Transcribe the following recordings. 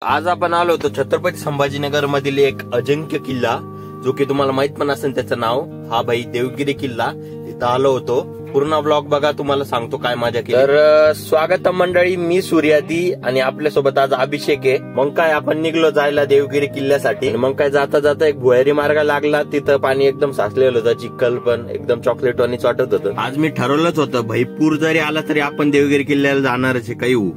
आज आपण आलो होतो छत्रपती संभाजीनगर मधील एक अजिंक्य किल्ला, जो की तुम्हाला माहित पण असेल त्याचं नाव. हा भाई देवगिरी किल्ला. तिथं आलो होतो. पूर्ण ब्लॉग बघा, तुम्हाला सांगतो काय मजा केली. तर स्वागत मंडळी, मी सूर्यादी आणि आपल्यासोबत आज अभिषेक आहे. मग काय आपण निघलो जायला देवगिरी किल्ल्यासाठी. मग काय जाता जाता एक भुयारी मार्ग लागला. तिथं पाणी एकदम साचलेलं होतं, चिखल पण एकदम चॉकलेट वानीच वाटत होतं. आज मी ठरवलंच होतं, भाई पूर जरी आला तरी आपण देवगिरी किल्ल्याला जाणारच आहे. काही होऊ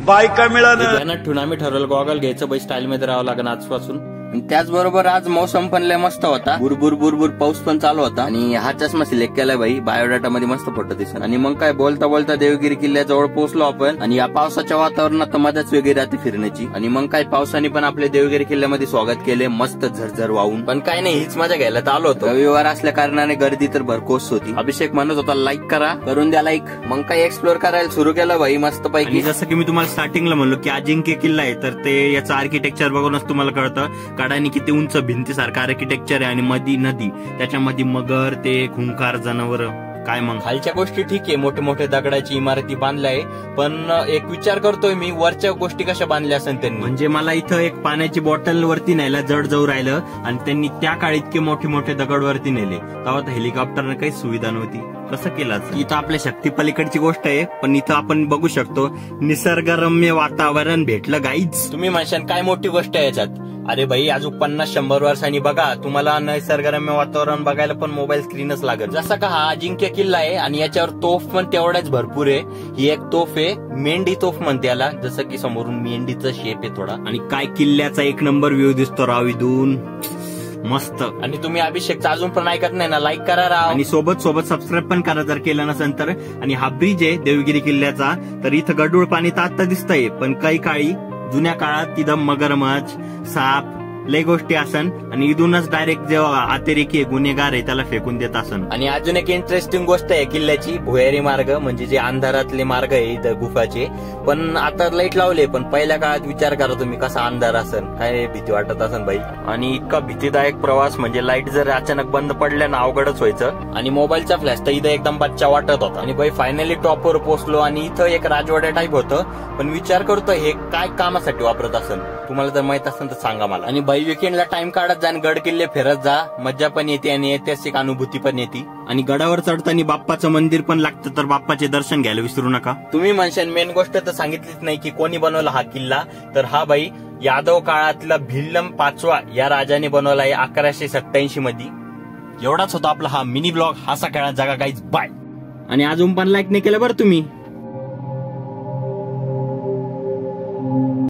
बायका मिळालं ठेवून आम्ही ठरवलं गॉगल घ्यायचं, बाई स्टाईल मध्ये राहावं लागेल आजपासून. त्याचबरोबर आज मौसम पण लय मस्त होता. बुरबुर बुरबुर पाऊस पण चालू होता. आणि हा चष्मा सिलेक्ट केलाय भाई, बायोडाटा मध्ये मस्त फोटो दिसत. आणि मग काय बोलता बोलता देवगिरी किल्ल्याजवळ पोहोचलो आपण. आणि या पावसाच्या वातावरणात मजाच वेगळी राहते फिरण्याची. आणि मग काय पावसाने पण आपले देवगिरी किल्ल्यामध्ये स्वागत केले, मस्त झरझर वाहून. पण काय नाही, हीच मजा घ्यायला तर आलो होतो. रविवार असल्या कारणाने गर्दी तर भरकोस होती. अभिषेक म्हणत होता लाईक करा, करून द्या लाईक. मग काय एक्सप्लोर करायला सुरू केलं भाई मस्त पैकी. जसं की मी तुम्हाला स्टार्टिंगला म्हणलो की अजिंक्य किल्ला आहे, तर ते याचं आर्किटेक्चर बघूनच तुम्हाला कळतं. कडाने किती उंच भिंतीसारखं आर्किटेक्चर आहे. आणि मधी नदी, त्याच्यामध्ये मगर, ते खुंखार जनावर. काय मग खालच्या गोष्टी ठीक आहे, मोठे मोठे दगडाची इमारती बांधल्या आहे. पण एक विचार करतोय मी, वरच्या गोष्टी कशा बांधल्या असेल त्यांनी. म्हणजे मला इथं एक पाण्याची बॉटल वरती न्यायला जड जाऊ राहिलं. आणि त्यांनी त्या काळी इतके मोठे मोठे दगड वरती नेले, तेव्हा हेलिकॉप्टरने काही सुविधा नव्हती. कसं केलं? इथं आपल्या शक्ती पलीकडची गोष्ट आहे. पण इथं आपण बघू शकतो निसर्गरम्य वातावरण भेटलं गाईज. तुम्ही म्हणशाल काय मोठी गोष्ट आहे याच्यात. अरे भाई, अजून 50-100 वर्षांनी बघा, तुम्हाला निसर्गरम्य वातावरण बघायला पण मोबाईल स्क्रीनच लागेल. जसं का हा अजिंक्य किल्ला आहे आणि याच्यावर तोफ पण तेवढ्याच भरपूर आहे. ही एक तोफ आहे, मेंढी तोफ म्हणते याला. जसं की समोरून मेंढीचा शेप आहे थोडा. आणि काय किल्ल्याचा एक नंबर व्ह्यू दिसतो राव इथून, मस्त. आणि तुम्ही अभिषेकचा अजून पण ऐकत नाही ना, लाईक करा राव. आणि सोबत सबस्क्राईब पण करा जर केलं नसेल तर. आणि हा ब्रिज आहे देवगिरी किल्ल्याचा, तर इथं गडूळ पाणी तर आता दिसतंय, पण काही काळी जुन्या काळात तिथं मगरमच्छ, साप लय गोष्टी असन. आणि इथूनच डायरेक्ट जेव्हा अतिरेकी गुन्हेगार आहे त्याला फेकून देत असन. आणि अजून एक इंटरेस्टिंग गोष्ट आहे किल्ल्याची, भुयारी मार्ग, म्हणजे जे अंधारातले मार्ग आहे इथं गुफाचे. पण आता लाईट लावले, पण पहिल्या काळात विचार करा तुम्ही कसा अंधार असन, काय भीती वाटत असन भाई. आणि इतका भीतीदायक प्रवास, म्हणजे लाईट जर अचानक बंद पडल्या ना अवघडच व्हायचं. आणि मोबाईलचा फ्लॅश तर इथं एकदम बच्चा वाटत होता. आणि भाई फायनली टॉपवर पोहोचलो. आणि इथं एक राजवाड्या टाईप होतं. पण विचार करतो हे काय कामासाठी वापरत असन, तुम्हाला जर माहित असेल तर सांगा मला. आणि भाई विकेंडला टाइम काढत जा, गड किल्ले फिरत जा, मज्जा पण येते आणि ऐतिहासिक अनुभूती पण येते. आणि गडावर चढताना बाप्पाचं मंदिर पण लागतं, तर बाप्पाचे दर्शन घ्यायला विसरू नका. तुम्ही म्हणशाल मेन गोष्ट तर सांगितलीच नाही की कोणी बनवला हा किल्ला. तर हा भाई यादव काळातला भिल्लम 5वा या राजाने बनवला आहे 1187 मध्ये. एवढाच होता आपला हा मिनी ब्लॉग. हा सगळ्या जागा काहीच बाय. आणि अजून पण लाईक नाही केलं बरं तुम्ही.